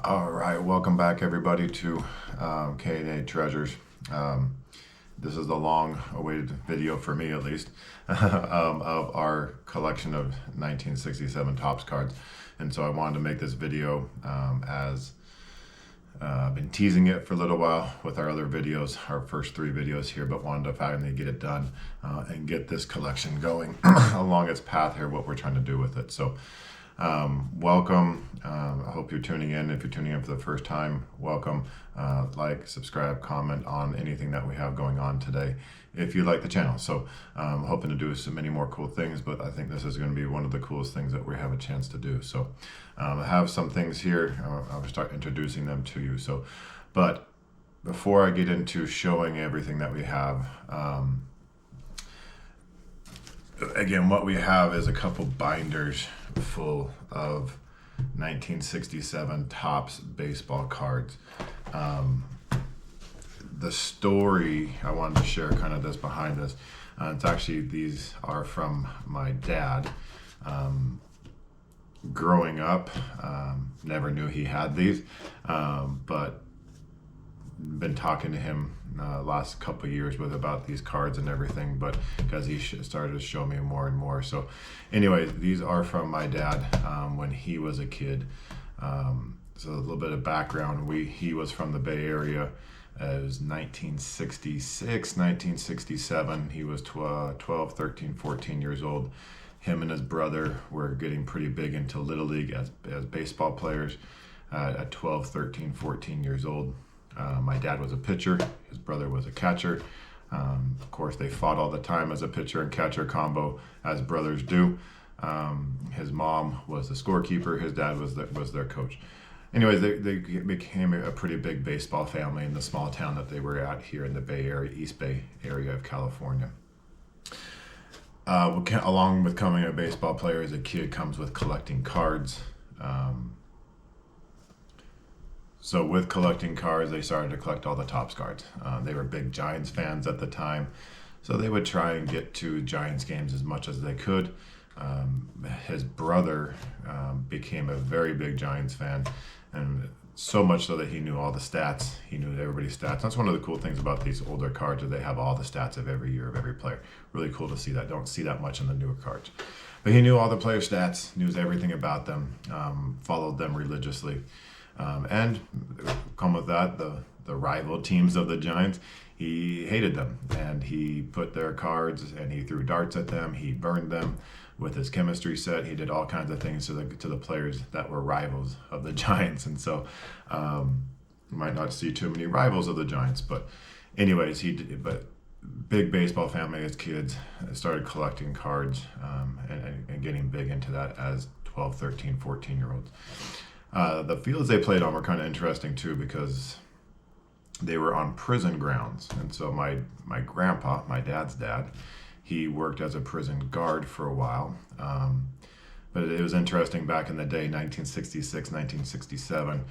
All right, welcome back everybody to K&A Treasures. This is the long-awaited video, for me at least, of our collection of 1967 Topps cards. And so I wanted to make this video as I've been teasing it for a little while with our other videos, our first 3 videos here, but wanted to finally get it done and get this collection going along its path here, what we're trying to do with it. So welcome. I hope you're tuning in. If you're tuning in for the first time, welcome. Like, subscribe, comment on anything that we have going on today if you like the channel. So I'm hoping to do so many more cool things, but I think this is going to be one of the coolest things that we have a chance to do. So I have some things here. I'll start introducing them to you. But before I get into showing everything that we have, again, what we have is a couple binders full of 1967 Topps baseball cards. The story I wanted to share, kind of this behind this, it's actually, these are from my dad. Growing up, never knew he had these, but been talking to him last couple of years about these cards and everything, but because he started to show me more and more. So anyways, these are from my dad when he was a kid. So a little bit of background. He was from the Bay Area. It was 1966, 1967. He was 12, 13, 14 years old. Him and his brother were getting pretty big into Little League as baseball players at 12, 13, 14 years old. My dad was a pitcher, his brother was a catcher. Of course, they fought all the time as a pitcher and catcher combo, as brothers do. His mom was the scorekeeper, his dad was their coach. Anyways, they became a pretty big baseball family in the small town that they were at here in the Bay Area, East Bay area of California. Along with becoming a baseball player as a kid comes with collecting cards. So with collecting cards, they started to collect all the Topps cards. They were big Giants fans at the time, so they would try and get to Giants games as much as they could. His brother became a very big Giants fan, and so much so that he knew all the stats. He knew everybody's stats. That's one of the cool things about these older cards, that they have all the stats of every year of every player. Really cool to see that. Don't see that much in the newer cards. But he knew all the player stats, knew everything about them, followed them religiously. And come with that, the rival teams of the Giants, he hated them, and he put their cards and he threw darts at them. He burned them with his chemistry set. He did all kinds of things to the players that were rivals of the Giants. And so you might not see too many rivals of the Giants, but anyways, but big baseball family as kids, started collecting cards and getting big into that as 12, 13, 14-year-olds. The fields they played on were kind of interesting too, because they were on prison grounds. And so my grandpa, my dad's dad, he worked as a prison guard for a while. But it was interesting, back in the day, 1966, 1967,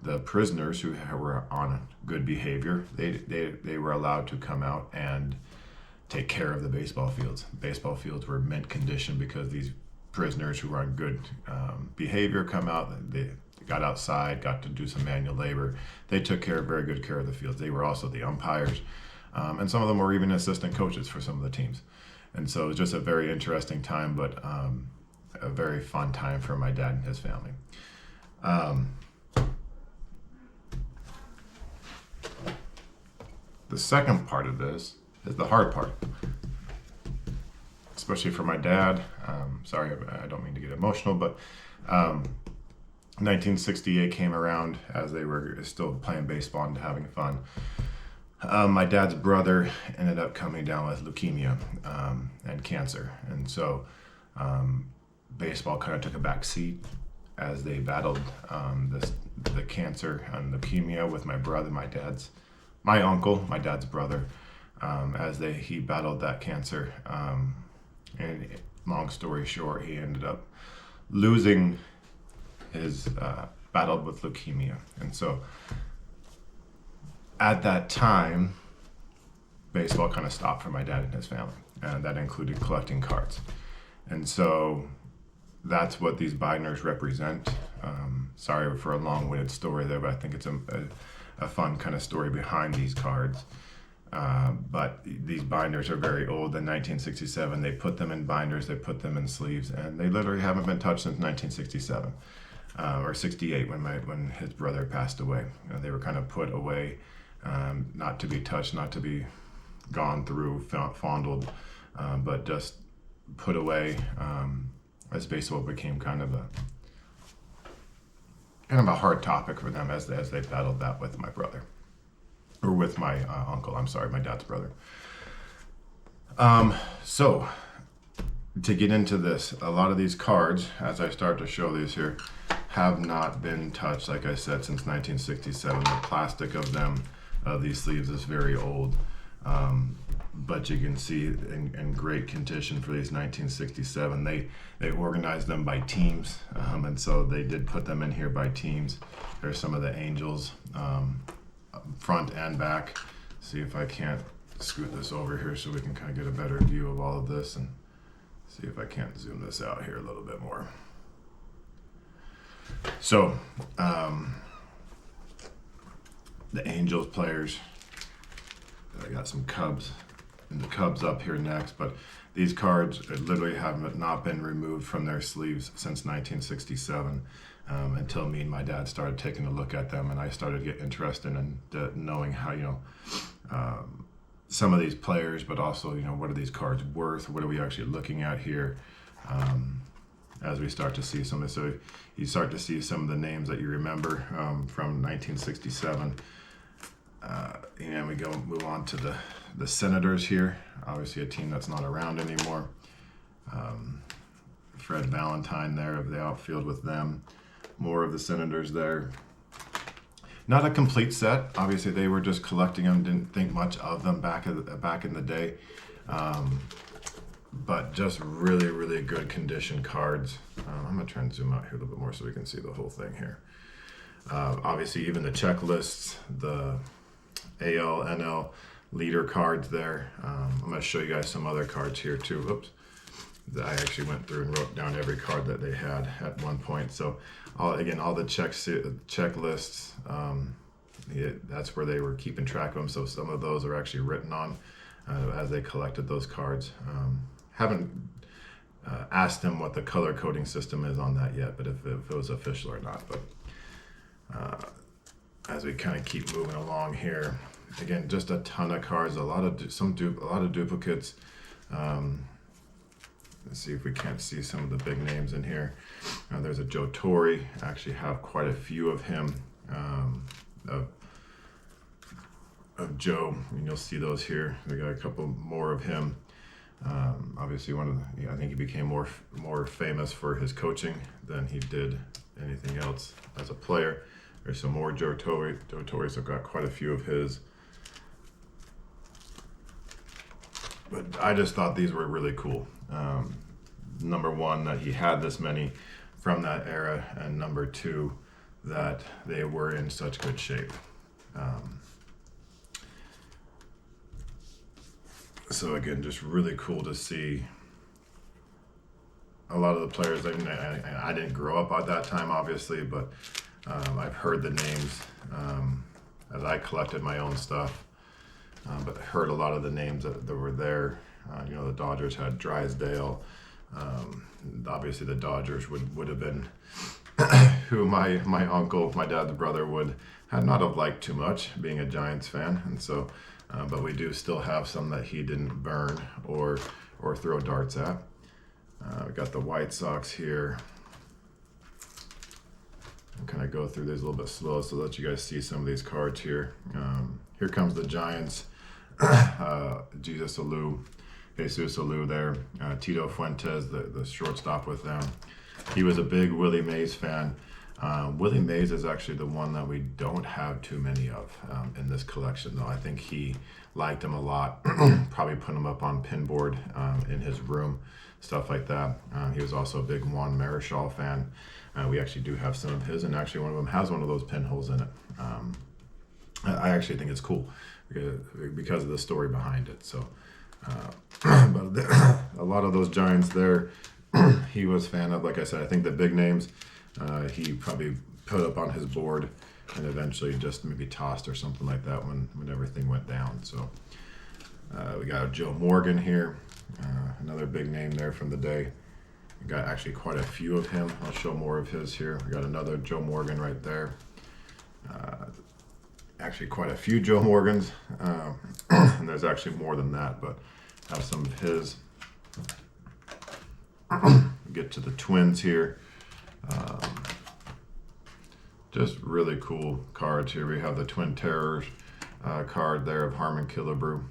the prisoners who were on good behavior, they were allowed to come out and take care of the baseball fields. Baseball fields were mint condition because these prisoners who were on good behavior come out. They got outside, got to do some manual labor. They took very good care of the fields. They were also the umpires, and some of them were even assistant coaches for some of the teams. And so it was just a very interesting time, but a very fun time for my dad and his family. The second part of this is the hard part, especially for my dad. Sorry, I don't mean to get emotional, but 1968 came around as they were still playing baseball and having fun. My dad's brother ended up coming down with leukemia and cancer. And so baseball kind of took a back seat as they battled the cancer and leukemia with my brother, my uncle, my dad's brother, as he battled that cancer. And long story short, he ended up losing his battled with leukemia. And so at that time, baseball kind of stopped for my dad and his family, and that included collecting cards. And so that's what these binders represent. Sorry for a long-winded story there, but I think it's a fun kind of story behind these cards. But these binders are very old. In 1967, they put them in binders, they put them in sleeves, and they literally haven't been touched since 1967 or 68 when his brother passed away. They were kind of put away, not to be touched, not to be gone through, fondled, but just put away as basically what became kind of a hard topic for them as they battled that with my brother. Or with my uncle, I'm sorry, my dad's brother. So, to get into this, a lot of these cards, as I start to show these here, have not been touched, like I said, since 1967. The plastic of them, these sleeves, is very old. But you can see in great condition for these 1967. They organized them by teams, and so they did put them in here by teams. There's some of the Angels, front and back. See if I can't scoot this over here so we can kind of get a better view of all of this, and see if I can't zoom this out here a little bit more. So the Angels players, I got some Cubs and the Cubs up here next, but these cards literally have not been removed from their sleeves since 1967. Until me and my dad started taking a look at them, and I started getting interested in knowing how, some of these players, but also, what are these cards worth? What are we actually looking at here? As we start to see some of this, so you start to see some of the names that you remember from 1967. And we move on to the Senators here, obviously a team that's not around anymore. Fred Valentine there of the outfield with them. More of the Senators there. Not a complete set. Obviously, they were just collecting them. Didn't think much of them back in the day. But just really, really good condition cards. I'm gonna try and zoom out here a little bit more so we can see the whole thing here. Obviously, even the checklists, the AL, NL leader cards there. I'm gonna show you guys some other cards here too. Oops. I actually went through and wrote down every card that they had at one point. So all the checklists, that's where they were keeping track of them. So some of those are actually written on as they collected those cards. Haven't asked them what the color coding system is on that yet, but if it was official or not. But as we kind of keep moving along here, again, just a ton of cards, a lot of duplicates. Let's see if we can't see some of the big names in here. There's a Joe Torre. I actually have quite a few of him, of Joe, and you'll see those here. We got a couple more of him. Obviously, I think he became more famous for his coaching than he did anything else as a player. There's some more Joe Torre. Joe Torre's have got quite a few of his. But I just thought these were really cool. Number one, that he had this many from that era, and number two, that they were in such good shape. So again, just really cool to see a lot of the players. I didn't grow up at that time, obviously, but I've heard the names as I collected my own stuff. But I heard a lot of the names that were there. The Dodgers had Drysdale. Obviously, the Dodgers would have been who my uncle, my dad's brother, had not have liked too much, being a Giants fan. And so, but we do still have some that he didn't burn or throw darts at. We got the White Sox here. I'll kind of go through these a little bit slow so let you guys see some of these cards here. Here comes the Giants. Jesus Alou there. Tito Fuentes, the shortstop with them. He was a big Willie Mays fan. Willie Mays is actually the one that we don't have too many of in this collection, though. I think he liked him a lot. Probably put him up on pinboard in his room, stuff like that. He was also a big Juan Marichal fan. We actually do have some of his, and actually one of them has one of those pinholes in it. I actually think it's cool because of the story behind it. So, but a lot of those Giants there, he was a fan of. Like I said, I think the big names, he probably put up on his board and eventually just maybe tossed or something like that when everything went down. So we got a Joe Morgan here, another big name there from the day. We got actually quite a few of him. I'll show more of his here. We got another Joe Morgan right there. Actually quite a few Joe Morgans, and there's actually more than that, but have some of his. Get to the Twins here. Just really cool cards here. We have the Twin Terrors card there of Harmon Killebrew,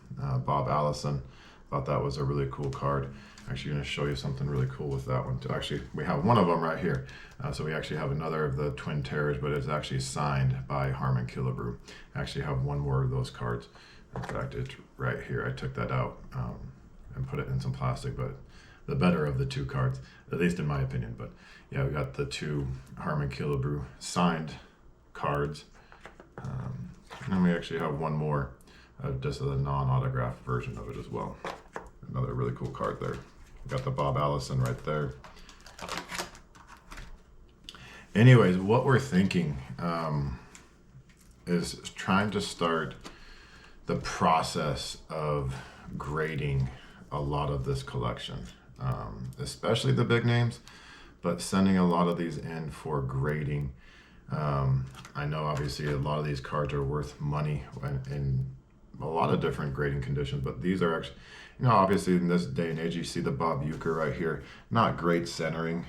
Bob Allison. Thought that was a really cool card. Actually going to show you something really cool with that one too. Actually, we have one of them right here. So we actually have another of the Twin Terrors, but it's actually signed by Harmon Killebrew. I actually have one more of those cards. In fact, it's right here. I took that out and put it in some plastic, but the better of the two cards, at least in my opinion. But yeah, we got the two Harmon Killebrew signed cards. And then we actually have one more, just a non-autographed version of it as well. Another really cool card there. We got the Bob Allison right there. Anyways, what we're thinking is trying to start the process of grading a lot of this collection, especially the big names, but sending a lot of these in for grading. I know obviously a lot of these cards are worth money in a lot of different grading conditions, but these are actually, you know, obviously in this day and age, you see the Bob Uecker right here, not great centering.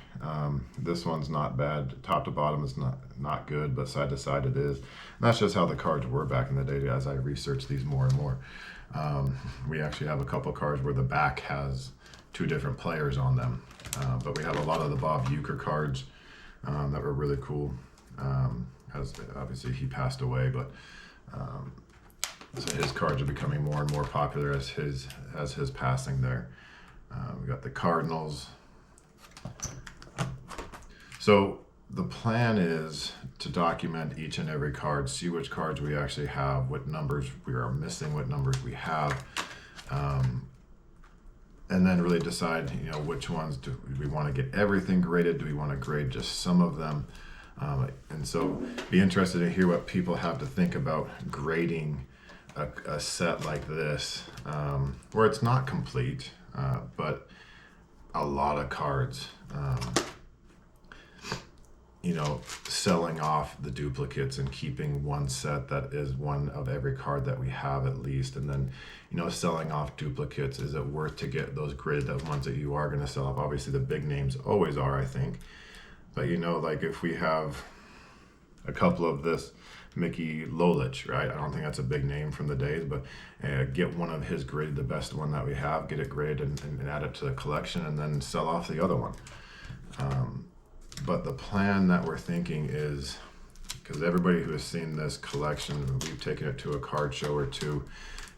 This one's not bad. Top to bottom is not good, but side to side it is. And that's just how the cards were back in the day as I researched these more and more. We actually have a couple cards where the back has two different players on them. But we have a lot of the Bob Uecker cards that were really cool. As obviously he passed away, but so his cards are becoming more and more popular as his passing there. We got the Cardinals. So the plan is to document each and every card, see which cards we actually have, what numbers we are missing, what numbers we have, and then really decide, you know, which ones do we want to get everything graded? Do we want to grade just some of them? And so be interested to hear what people have to think about grading a set like this, where it's not complete, but a lot of cards. You know, selling off the duplicates and keeping one set that is one of every card that we have at least, and then, you know, selling off duplicates. Is it worth to get those graded, the ones that you are going to sell off? Obviously the big names always are, I think, but you know, like if we have a couple of this Mickey Lolich, right? I don't think that's a big name from the days, but get one of his graded, the best one that we have, get it graded and add it to the collection, and then sell off the other one. But the plan that we're thinking is, because everybody who has seen this collection, we've taken it to a card show or two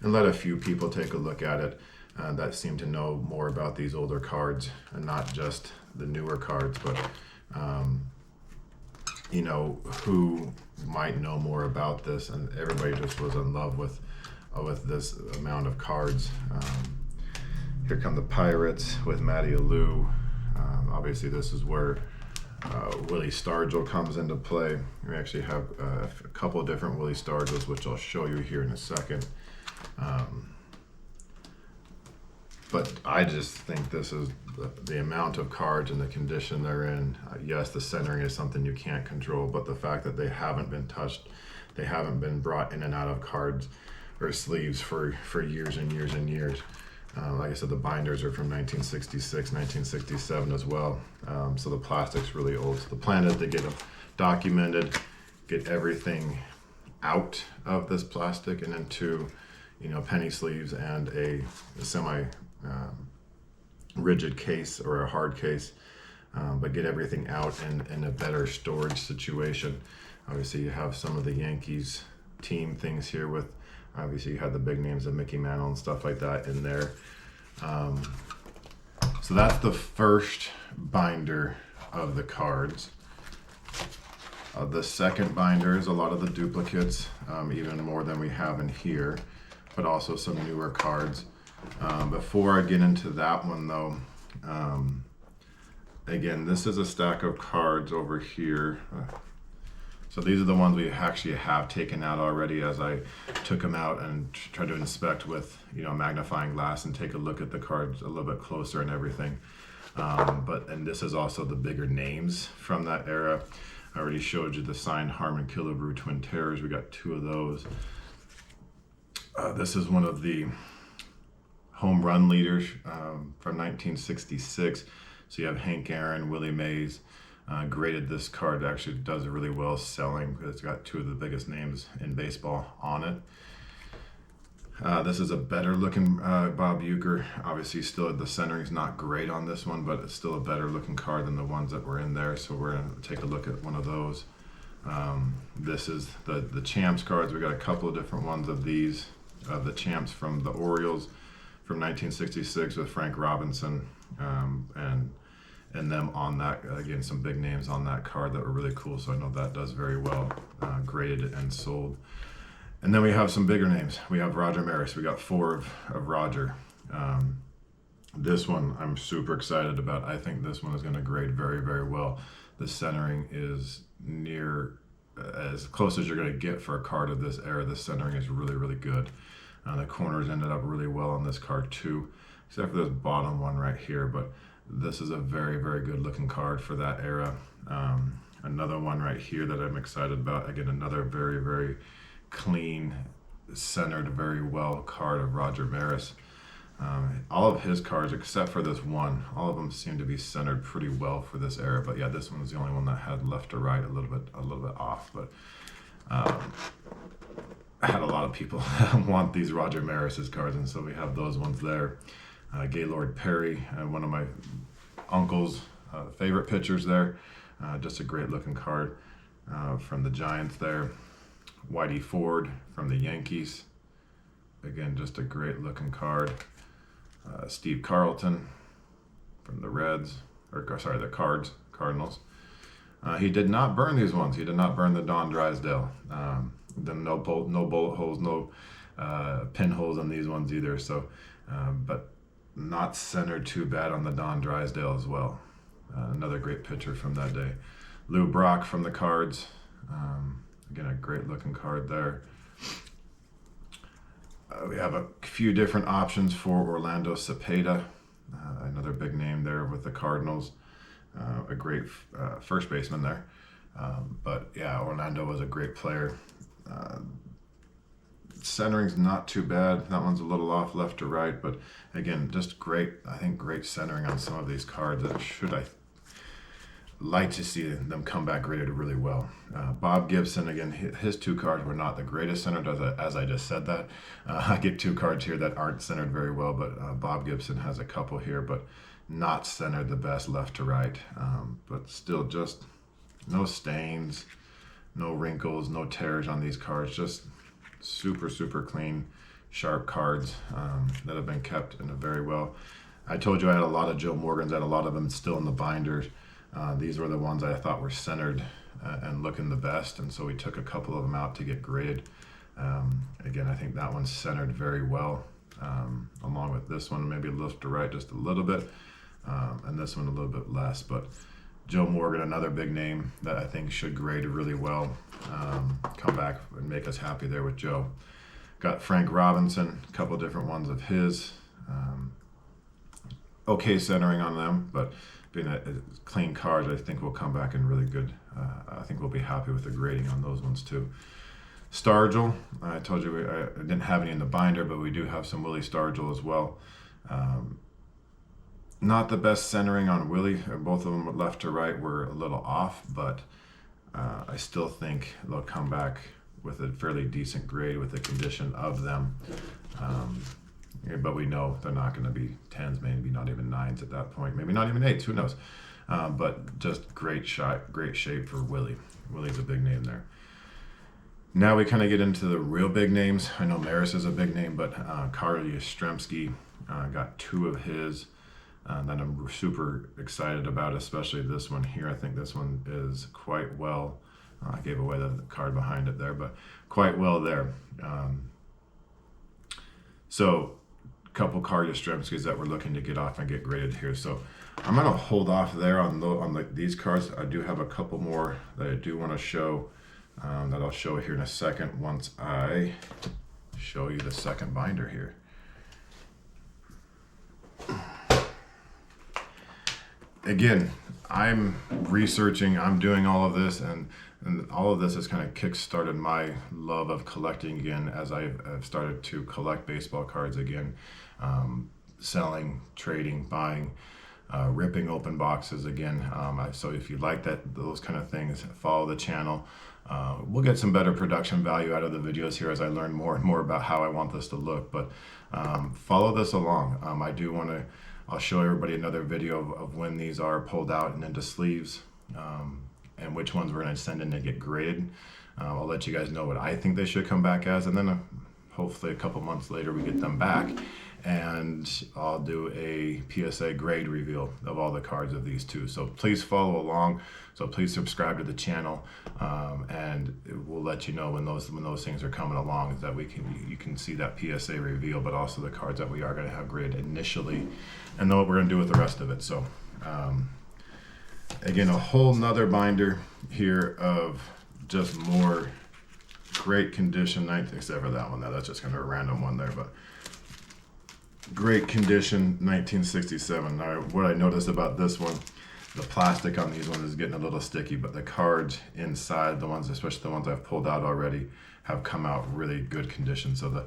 and let a few people take a look at it that seem to know more about these older cards and not just the newer cards, but you know, who might know more about this, and everybody just was in love with this amount of cards. Here come the Pirates with Matty Alou. Obviously this is where Willie Stargell comes into play. We actually have a couple of different Willie Stargells, which I'll show you here in a second. But I just think this is the amount of cards and the condition they're in. Yes, the centering is something you can't control, but the fact that they haven't been touched, they haven't been brought in and out of cards or sleeves for years and years and years. Like I said, the binders are from 1966, 1967 as well. So the plastic's really old. So the plan is to get them documented, get everything out of this plastic and into, you know, penny sleeves and a semi rigid case or a hard case, but get everything out in a better storage situation. Obviously you have some of the Yankees team things here with, obviously you have the big names of Mickey Mantle and stuff like that in there. So that's the first binder of the cards. The second binder is a lot of the duplicates, even more than we have in here, but also some newer cards. Before I get into that one though, Again, this is a stack of cards over here. So these are the ones we actually have taken out already, as I took them out and tried to inspect with, a magnifying glass and take a look at the cards a little bit closer and everything. And this is also the bigger names from that era. I already showed you the signed Harmon Killebrew Twin Terrors. We got 2 of those. This is one of the home run leaders from 1966. So you have Hank Aaron, Willie Mays. Graded this card. Actually does really well selling. It's got 2 of the biggest names in baseball on it. This is a better looking Bob Uecker. Obviously still the centering's not great on this one, but it's still a better looking card than the ones that were in there. So we're going to take a look at one of those. This is the Champs cards. We got a couple of different ones of these. The Champs from the Orioles from 1966 with Frank Robinson, and them on that. Again, some big names on that card that were really cool, so I know that does very well, graded and sold. And then we have some bigger names. We have Roger Maris. We got 4 of Roger. This one I'm super excited about. I think this one is going to grade very, very well. The centering is near as close as you're going to get for a card of this era. The centering is really, really good. The corners ended up really well on this card too, except for this bottom one right here, but this is a very, very good looking card for that era. Another one right here that I'm excited about. Again, another very, very clean, centered very well card of Roger Maris. All of his cards, except for this one, all of them seem to be centered pretty well for this era. But yeah, this one was the only one that had left to right a little bit off. But I had a lot of people want these Roger Maris's cards, and so we have those ones there. Gaylord Perry, one of my uncle's favorite pitchers there. Just a great looking card from the Giants there. Whitey Ford from the Yankees. Again, just a great looking card. Steve Carlton from the Reds, the Cardinals. He did not burn these ones. He did not burn the Don Drysdale. No bullet holes, no pinholes on these ones either. So, but not centered too bad on the Don Drysdale as well. Another great pitcher from that day. Lou Brock from the Cards. Again, a great looking card there. We have a few different options for Orlando Cepeda, another big name there with the Cardinals. A great first baseman there. But yeah, Orlando was a great player. Centering's not too bad. That one's a little off left to right, but again, just great. I think great centering on some of these cards. I like to see them come back graded really well. Bob Gibson, again, his 2 cards were not the greatest centered, as I just said that. I get 2 cards here that aren't centered very well, but Bob Gibson has a couple here, but not centered the best left to right. But still just no stains, no wrinkles, no tears on these cards. Just super, super clean, sharp cards that have been kept in a very well. I told you I had a lot of Joe Morgans. I had a lot of them still in the binders. These were the ones I thought were centered and looking the best, and so we took a couple of them out to get graded. Again, I think that one's centered very well, along with this one, maybe left to right just a little bit, and this one a little bit less. But Joe Morgan, another big name that I think should grade really well. Come back and make us happy there with Joe. Got Frank Robinson, a couple different ones of his. Okay centering on them, but being a clean card, I think will come back in really good. I think we'll be happy with the grading on those ones too. Stargell, I told you I didn't have any in the binder, but we do have some Willie Stargell as well. Not the best centering on Willie. Both of them left to right were a little off, but I still think they'll come back with a fairly decent grade with the condition of them. But we know they're not going to be 10s, maybe not even 9s at that point, maybe not even 8s, who knows. But just great shot, great shape for Willie. Willie's a big name there. Now we kind of get into the real big names. I know Maris is a big name, but Carl Yastrzemski got 2 of his that I'm super excited about, especially this one here. I think this one is quite well. I gave away the card behind it there, but quite well there. So a couple Carl Yastrzemskis that we're looking to get off and get graded here. So I'm gonna hold off there on these cards. I do have a couple more that I do want to show, that I'll show here in a second once I show you the second binder here. Again, I'm researching, I'm doing all of this, and all of this has kind of kick-started my love of collecting again as I've started to collect baseball cards again, selling, trading, buying, ripping open boxes again. So if you like those kind of things, follow the channel. We'll get some better production value out of the videos here as I learn more and more about how I want this to look, but follow this along. I'll show everybody another video of when these are pulled out and into sleeves, and which ones we're going to send in to get graded. I'll let you guys know what I think they should come back as, and then hopefully a couple months later we get them back, and I'll do a PSA grade reveal of all the cards of these two. So please follow along. So please subscribe to the channel, and we'll let you know when those things are coming along, that you can see that PSA reveal, but also the cards that we are going to have graded initially, and then what we're going to do with the rest of it. So again, a whole nother binder here of just more great condition, except for that one. That's just kind of a random one there, but great condition 1967. Now, what I noticed about this one, the plastic on these ones is getting a little sticky, but the cards inside, the ones, especially the ones I've pulled out already, have come out really good condition. So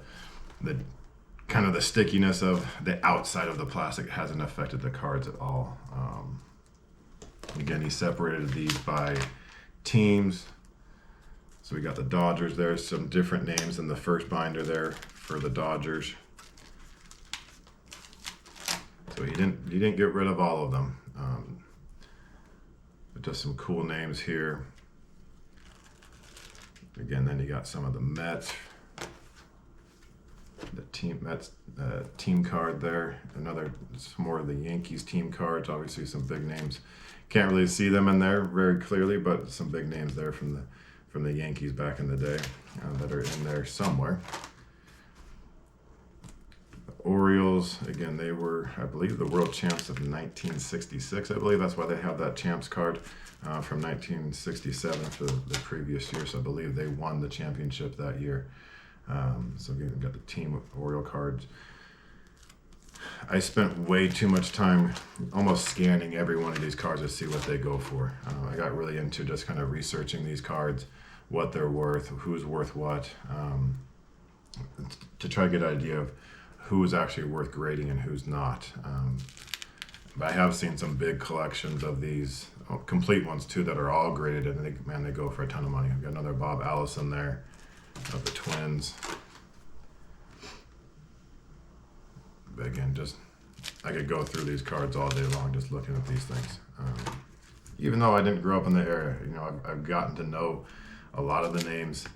the kind of the stickiness of the outside of the plastic hasn't affected the cards at all. Again, he separated these by teams. So we got the Dodgers there, some different names in the first binder there for the Dodgers. So he didn't get rid of all of them. But just some cool names here. Again, then you got some of the Mets, the Mets team card there. Some more of the Yankees team cards. Obviously, some big names. Can't really see them in there very clearly, but some big names there from the Yankees back in the day that are in there somewhere. Orioles, again, they were, I believe, the world champs of 1966. I believe that's why they have that champs card from 1967 for the previous year. So I believe they won the championship that year. So again, we've got the team Oriole cards. I spent way too much time almost scanning every one of these cards to see what they go for. I got really into just kind of researching these cards, what they're worth, who's worth what, to try to get an idea of who's actually worth grading and who's not. But I have seen some big collections of these, complete ones too, that are all graded, and they go for a ton of money. I've got another Bob Allison there of the Twins. But again, I could go through these cards all day long just looking at these things. Even though I didn't grow up in the area, I've gotten to know a lot of the names,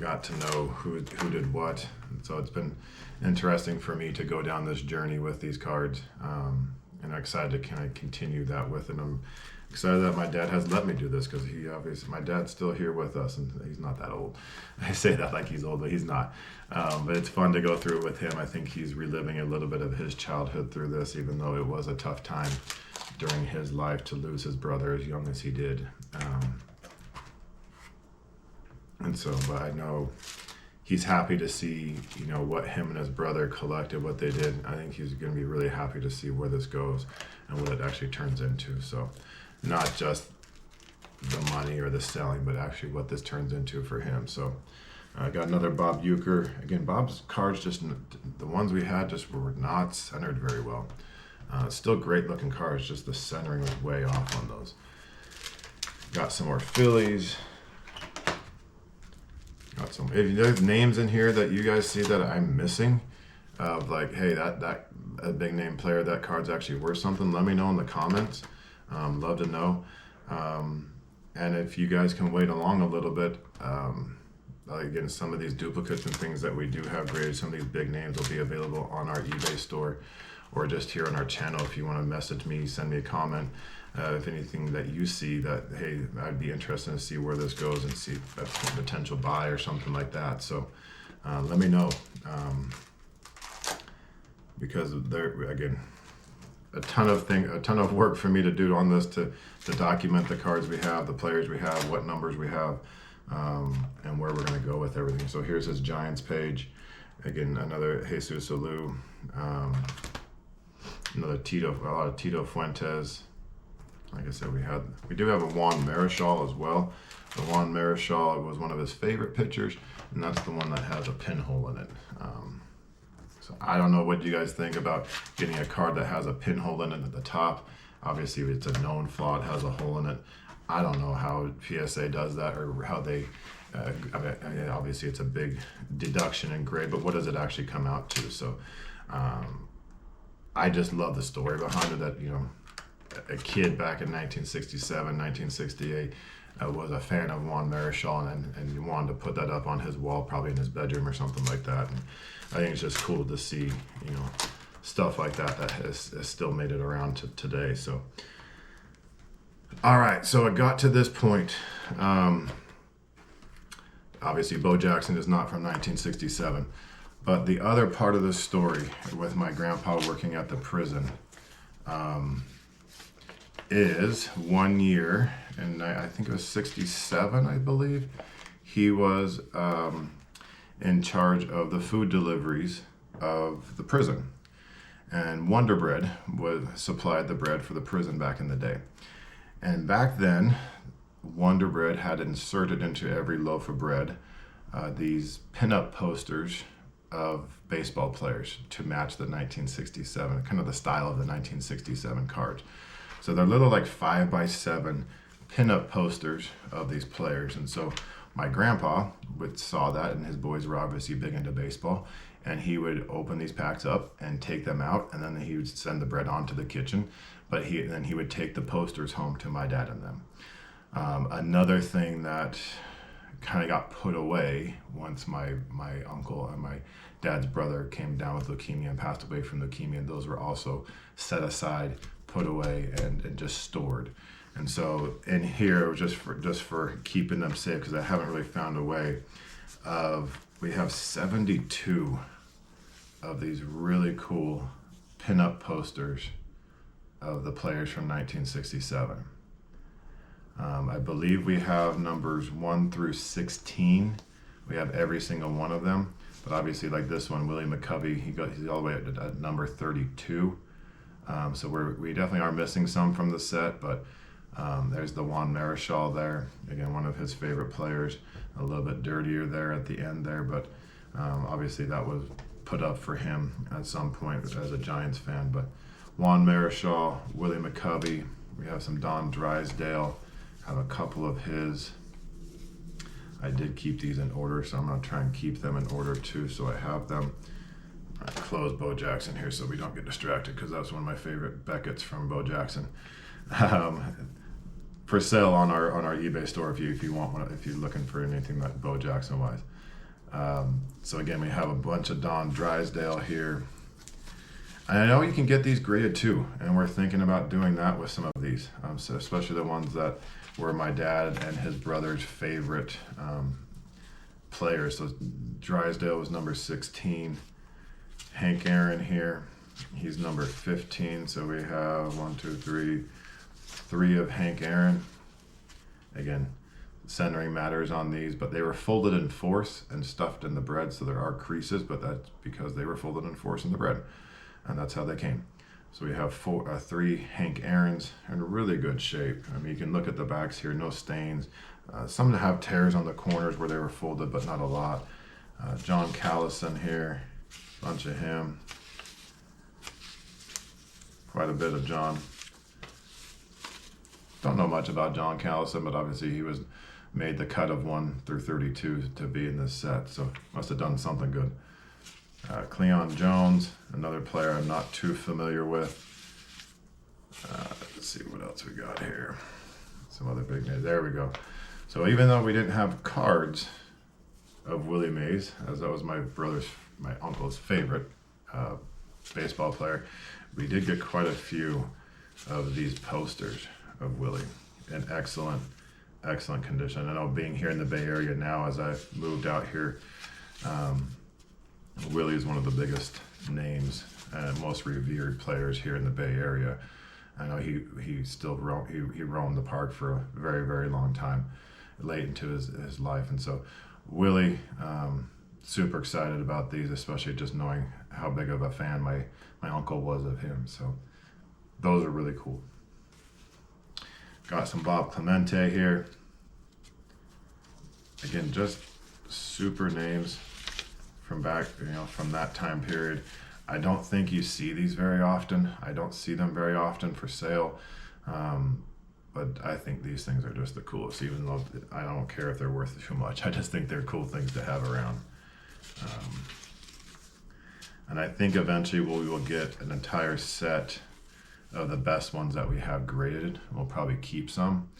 got to know who did what. And so it's been interesting for me to go down this journey with these cards, and I'm excited to kind of continue that with it. I'm excited that my dad has let me do this, because my dad's still here with us, and he's not that old. I say that like he's old, but he's not. But it's fun to go through it with him. I think he's reliving a little bit of his childhood through this, even though it was a tough time during his life to lose his brother as young as he did. But I know he's happy to see, what him and his brother collected, what they did. I think he's going to be really happy to see where this goes and what it actually turns into. So not just the money or the selling, but actually what this turns into for him. So I got another Bob Uecker. Again, Bob's cards, the ones we had just were not centered very well. Still great looking cards, just the centering was way off on those. Got some more Phillies. Got some. If there's names in here that you guys see that I'm missing, of like, hey, that a big name player, that card's actually worth something, let me know in the comments. Love to know. And if you guys can wait along a little bit, again, some of these duplicates and things that we do have graded, some of these big names will be available on our eBay store, or just here on our channel. If you want to message me, send me a comment. If anything that you see that, hey, I'd be interested to see where this goes and see if that's a potential buy or something like that. So let me know, because again, a ton of work for me to do on this to document the cards we have, the players we have, what numbers we have, and where we're going to go with everything. So here's his Giants page. Again, another Jesus Alou, another a lot of Tito Fuentes. Like I said, we do have a Juan Marichal as well. The Juan Marichal was one of his favorite pitchers, and that's the one that has a pinhole in it. So I don't know what you guys think about getting a card that has a pinhole in it at the top. Obviously, it's a known flaw, it has a hole in it. I don't know how PSA does that or how they, obviously it's a big deduction in grade, but what does it actually come out to? So I just love the story behind it, that, a kid back in 1967, 1968 was a fan of Juan Marichal and he wanted to put that up on his wall, probably in his bedroom or something like that. And I think it's just cool to see, stuff like that has still made it around to today. So, all right, so it got to this point. Obviously, Bo Jackson is not from 1967, but the other part of the story with my grandpa working at the prison is 1 year, and I think it was 67, I believe. He was in charge of the food deliveries of the prison, and Wonder Bread supplied the bread for the prison back in the day. And back then, Wonder Bread had inserted into every loaf of bread these pinup posters of baseball players to match the 1967, kind of the style of the 1967 cards. So they're little like 5x7 pinup posters of these players. And so my grandpa saw that, and his boys were obviously big into baseball, and he would open these packs up and take them out, and then he would send the bread onto the kitchen, but then he would take the posters home to my dad and them. Another thing that kind of got put away once my uncle and my dad's brother came down with leukemia and passed away from leukemia, and those were also set aside, put away, and just stored. And so in here, just for keeping them safe, because I haven't really found a way we have 72 of these really cool pinup posters of the players from 1967. I believe we have numbers 1 through 16. We have every single one of them, but obviously, like this one, Willie McCovey, he's all the way at number 32. So we definitely are missing some from the set, but there's the Juan Marichal there. Again, one of his favorite players. A little bit dirtier there at the end there, but obviously that was put up for him at some point as a Giants fan. But Juan Marichal, Willie McCovey, we have some Don Drysdale, have a couple of his. I did keep these in order, so I'm going to try and keep them in order too, so I have them. I close Bo Jackson here so we don't get distracted, because that's one of my favorite Beckett's from Bo Jackson. For sale on our eBay store if you want one, if you're looking for anything that Bo Jackson wise. So again, we have a bunch of Don Drysdale here. And I know you can get these graded too, and we're thinking about doing that with some of these, so especially the ones that were my dad and his brother's favorite players. So Drysdale was number 16. Hank Aaron here, he's number 15. So we have 3 of Hank Aaron. Again, centering matters on these, but they were folded in force and stuffed in the bread, so there are creases, but that's because they were folded in force in the bread, and that's how they came. So we have 3 Hank Aaron's in really good shape. I mean, you can look at the backs here, no stains. Some have tears on the corners where they were folded, but not a lot. John Callison here, bunch of him. Quite a bit of John. Don't know much about John Callison, but obviously he was made the cut of 1 through 32 to be in this set, so must have done something good. Cleon Jones, another player I'm not too familiar with. Let's see what else we got here. Some other big names. There we go. So even though we didn't have cards of Willie Mays, as that was my uncle's favorite baseball player, we did get quite a few of these posters of Willie in excellent condition. I know, being here in the Bay Area now, as I've moved out here, Willie is one of the biggest names and most revered players here in the Bay Area. I know he still roamed the park for a very, very long time, late into his life. And so Willie, super excited about these, especially just knowing how big of a fan my uncle was of him. So those are really cool. Got some Bob Clemente here. Again, just super names from back, from that time period. I don't think you see these very often. I don't see them very often for sale. But I think these things are just the coolest, even though I don't care if they're worth too much. I just think they're cool things to have around. And I think eventually we will get an entire set of the best ones that we have graded. We'll probably keep some,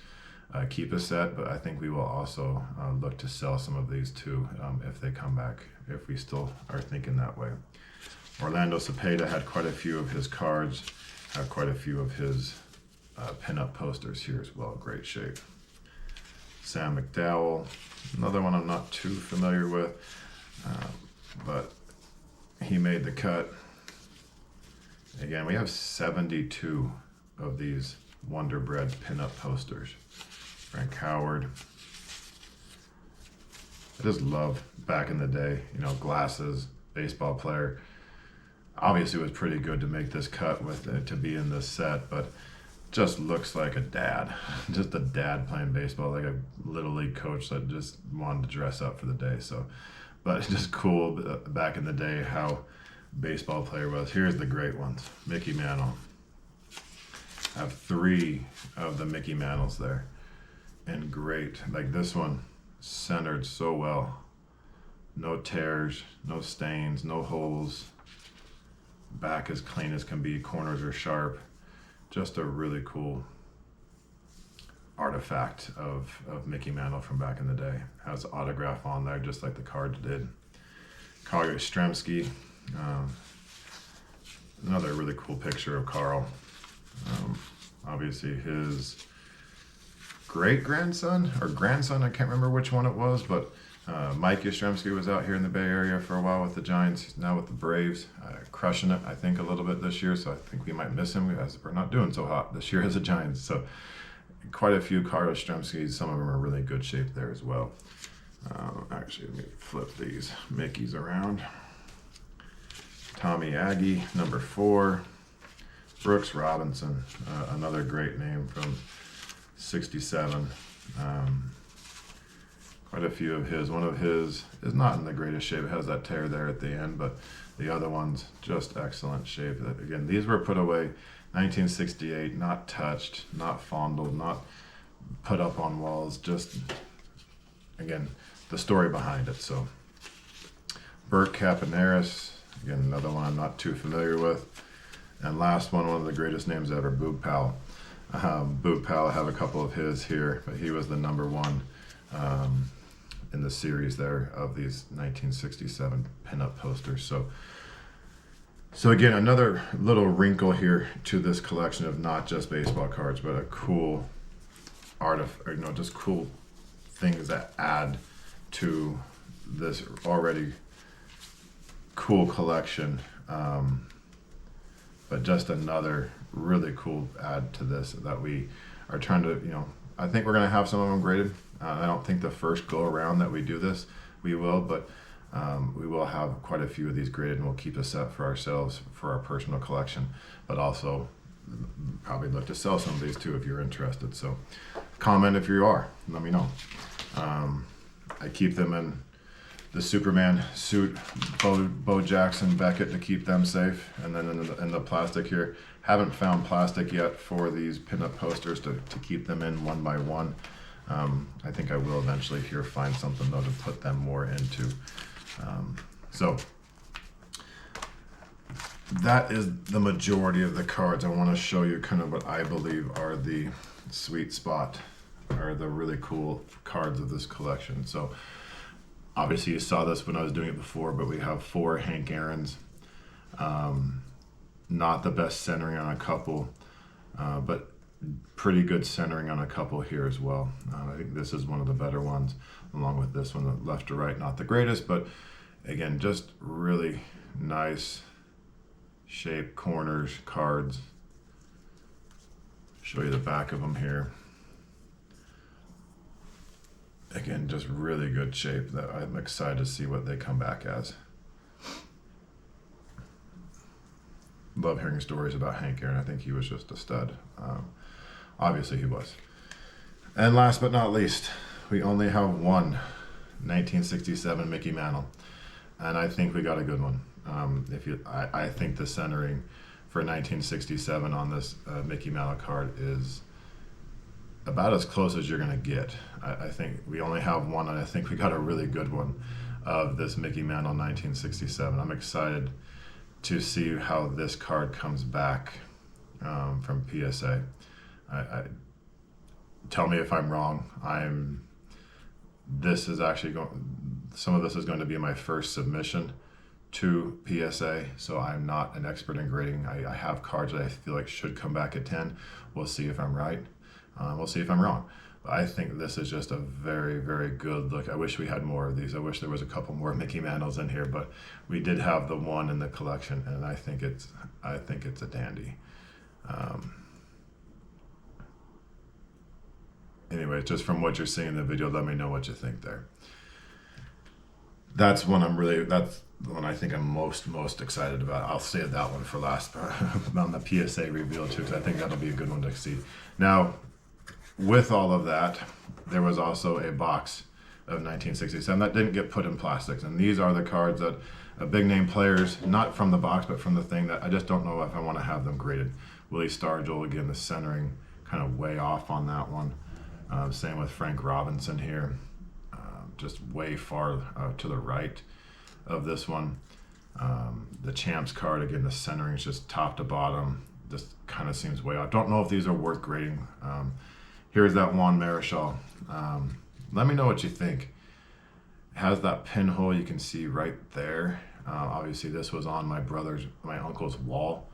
keep a set, but I think we will also look to sell some of these too if they come back, if we still are thinking that way. Orlando Cepeda had quite a few of his cards, had quite a few of his pinup posters here as well. Great shape. Sam McDowell, another one I'm not too familiar with, but he made the cut. Again, we have 72 of these Wonder Bread pinup posters. Frank Howard. I just love back in the day, glasses, baseball player. Obviously, it was pretty good to make this cut with it, to be in this set, but just looks like a dad, just a dad playing baseball, like a little league coach that just wanted to dress up for the day. So, but it's just cool back in the day how baseball player was. Here's the great ones. Mickey Mantle. I have 3 of the Mickey Mantles there, and great. Like this one, centered so well. No tears, no stains, no holes. Back as clean as can be. Corners are sharp. Just a really cool artifact of Mickey Mantle from back in the day. Has autograph on there, just like the cards did. Carl Yastrzemski. Another really cool picture of Carl. Obviously his great-grandson or grandson, I can't remember which one it was, but Mike Yastrzemski was out here in the Bay Area for a while with the Giants. He's now with the Braves, crushing it, I think, a little bit this year, so I think we might miss him as we're not doing so hot this year as the Giants. So quite a few Carl Yastrzemskis. Some of them are really good shape there as well. Actually, let me flip these Mickeys around. Tommy Aggie, number 4. Brooks Robinson, another great name from 67. Quite a few of his. One of his is not in the greatest shape. It has that tear there at the end, but the other one's just excellent shape. Again, these were put away 1968, not touched, not fondled, not put up on walls. Just, again, the story behind it. So, Bert Capaneris, again, another one I'm not too familiar with. And last one of the greatest names ever, Boog Powell. Boog Powell, I have a couple of his here, but he was the number 1 in the series there of these 1967 pinup posters. So again, another little wrinkle here to this collection of not just baseball cards, but a cool just cool things that add to this already cool collection. But just another really cool add to this that we are trying to, I think we're going to have some of them graded. I don't think the first go around that we do this, we will, but we will have quite a few of these graded, and we'll keep a set for ourselves for our personal collection, but also probably look to sell some of these too if you're interested. So comment if you are, let me know. I keep them in the Superman suit, Bo Jackson, Beckett, to keep them safe, and then in the plastic here. Haven't found plastic yet for these pinup posters to keep them in one by one. I think I will eventually here find something though to put them more into. So that is the majority of the cards. I want to show you kind of what I believe are the sweet spot, are the really cool cards of this collection. So obviously you saw this when I was doing it before, but we have 4 Hank Aaron's. Not the best centering on a couple, but pretty good centering on a couple here as well. I think this is one of the better ones, along with this one, the left to right, not the greatest, but again, just really nice shape, corners, cards. Show you the back of them here. Again, just really good shape that I'm excited to see what they come back as. Love hearing stories about Hank Aaron. I think he was just a stud. Obviously he was. And last but not least, we only have one 1967 Mickey Mantle. And I think we got a good one. I think the centering for 1967 on this Mickey Mantle card is about as close as you're gonna get. I think we only have one, and I think we got a really good one of this Mickey Mantle 1967. I'm excited to see how this card comes back from PSA. Tell me if I'm wrong. This is actually some of this is going to be my first submission to PSA, so I'm not an expert in grading. I have cards that I feel like should come back at 10. We'll see if I'm right. We'll see if I'm wrong. But I think this is just a very, very good look. I wish we had more of these. I wish there was a couple more Mickey Mantles in here, but we did have the one in the collection, and I think it's a dandy. Anyway, just from what you're seeing in the video, let me know what you think there. That's the one I think I'm most excited about. I'll save that one for last on the PSA reveal too, because I think that'll be a good one to see. Now, with all of that, there was also a box of 1967 that didn't get put in plastics, and these are the cards that big name players, not from the box but from the thing, that I just don't know if I want to have them graded. Willie Stargell, again, the centering kind of way off on that one. Same with Frank Robinson here, just way far to the right of this one. The Champs card, again, the centering is just top to bottom. Just kind of seems way off. Don't know if these are worth grading. Here's that Juan Marichal. Let me know what you think. It has that pinhole you can see right there. Obviously this was on my uncle's wall.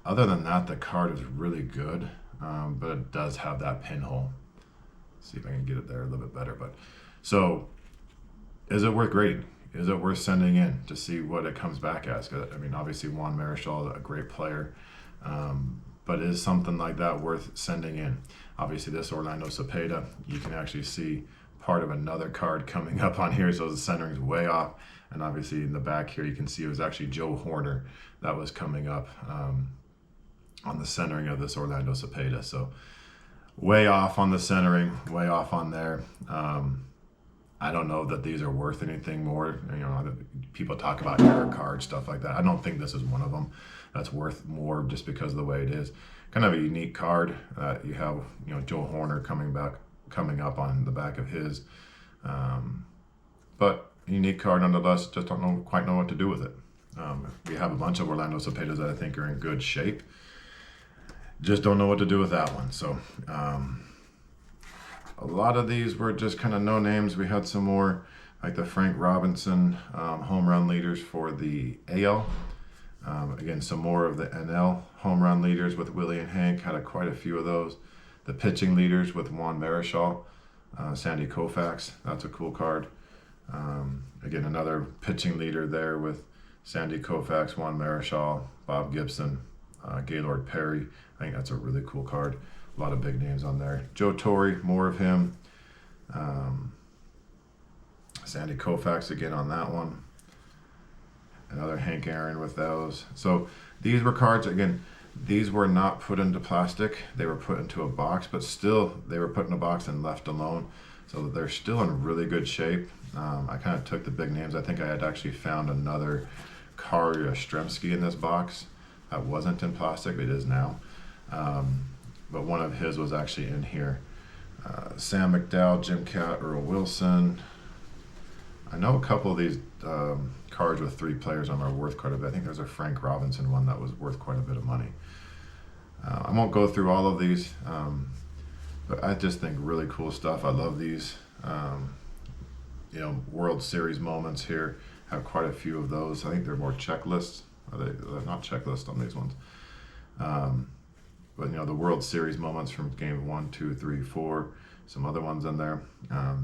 Other than that, the card is really good, but it does have that pinhole. See if I can get it there a little bit better. But so, is it worth grading? Is it worth sending in to see what it comes back as? 'Cause, I mean, obviously Juan Marichal is a great player, but is something like that worth sending in? Obviously this Orlando Cepeda, you can actually see part of another card coming up on here, so the centering is way off. And obviously in the back here, you can see it was actually Joe Horner that was coming up on the centering of this Orlando Cepeda. So way off on the centering, way off on there. I don't know that these are worth anything more. You know, people talk about error cards, stuff like that. I don't think this is one of them that's worth more just because of the way it is. Kind of a unique card. You have, you know, Joe Horner coming up on the back of his. But unique card nonetheless. Just don't quite know what to do with it. We have a bunch of Orlando Cepedas that I think are in good shape. Just don't know what to do with that one. So a lot of these were just kind of no names. We had some more like the Frank Robinson home run leaders for the AL. Again, some more of the NL home run leaders with Willie and Hank. Had quite a few of those. The pitching leaders with Juan Marichal, Sandy Koufax. That's a cool card. Again, another pitching leader there with Sandy Koufax, Juan Marichal, Bob Gibson, Gaylord Perry. I think that's a really cool card. A lot of big names on there. Joe Torre, more of him. Sandy Koufax again on that one. Another Hank Aaron with those. So these were cards, again, these were not put into plastic. They were put into a box, but still they were put in a box and left alone. So they're still in really good shape. I kind of took the big names. I think I had actually found another Kari Ostremski in this box that wasn't in plastic. It is now. But one of his was actually in here. Sam McDowell, Jim Cat, Earl Wilson. I know a couple of these cards with 3 players on are worth quite a bit. I think there's a Frank Robinson one that was worth quite a bit of money. I won't go through all of these, but I just think really cool stuff. I love these. You know, World Series moments here. Have quite a few of those. I think they're more checklists. They're not checklists on these ones. But you know, the World Series moments from game 1, 2, 3, 4. Some other ones in there.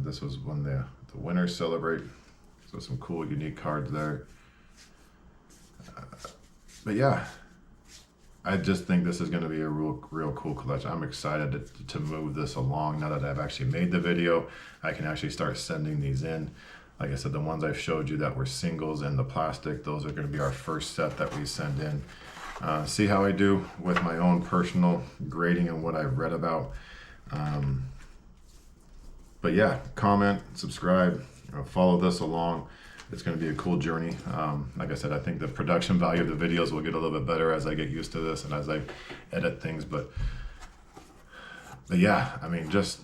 This was when the winners celebrate. So some cool, unique cards there. But yeah, I just think this is going to be a real cool collection. I'm excited to move this along now that I've actually made the video. I can actually start sending these in. Like I said, the ones I've showed you that were singles and the plastic, those are going to be our first set that we send in. See how I do with my own personal grading and what I've read about. But yeah, comment, subscribe, follow this along. It's going to be a cool journey. Like I said, I think the production value of the videos will get a little bit better as I get used to this and as I edit things. But yeah, I mean, just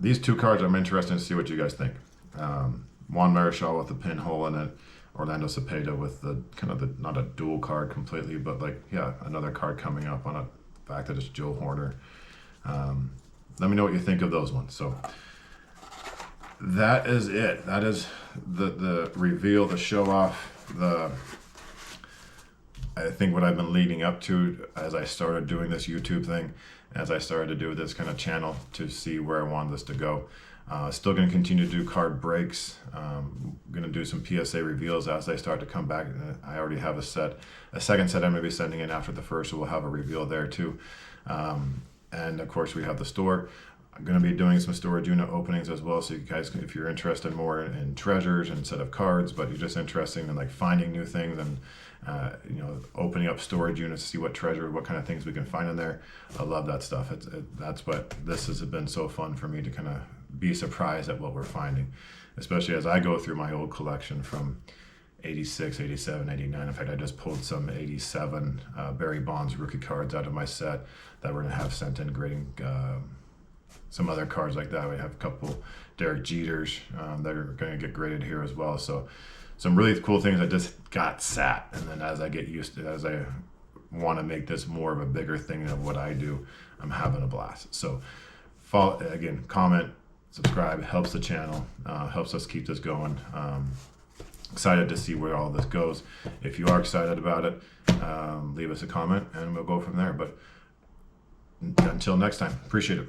these two cards, I'm interested to see what you guys think. Juan Marichal with the pinhole in it. Orlando Cepeda with the kind of the, not a dual card completely, but like, yeah, another card coming up on a fact that it's Joe Horner. Let me know what you think of those ones. So that is it. That is the reveal, the show off, I think what I've been leading up to as I started doing this YouTube thing, as I started to do this kind of channel to see where I want this to go. Still going to continue to do card breaks. Going to do some PSA reveals as they start to come back. I already have a second set I'm going to be sending in after the first, so we'll have a reveal there too. And of course we have the store. I'm going to be doing some storage unit openings as well, so you guys, if you're interested more in treasures instead of cards, but you're just interested in like finding new things and opening up storage units to see what treasure, what kind of things we can find in there. I love that stuff. That's what this has been so fun for me to kind of be surprised at what we're finding, especially as I go through my old collection from 86, 87, 89. In fact, I just pulled some 87 Barry Bonds rookie cards out of my set that we're going to have sent in grading. Some other cards like that. We have a couple Derek Jeters that are going to get graded here as well. So some really cool things that just got sat. And then as I get used to it, as I want to make this more of a bigger thing of what I do, I'm having a blast. So follow, again, comment, subscribe. It helps the channel, helps us keep this going. Excited to see where all this goes. If you are excited about it, leave us a comment and we'll go from there. But until next time, appreciate it.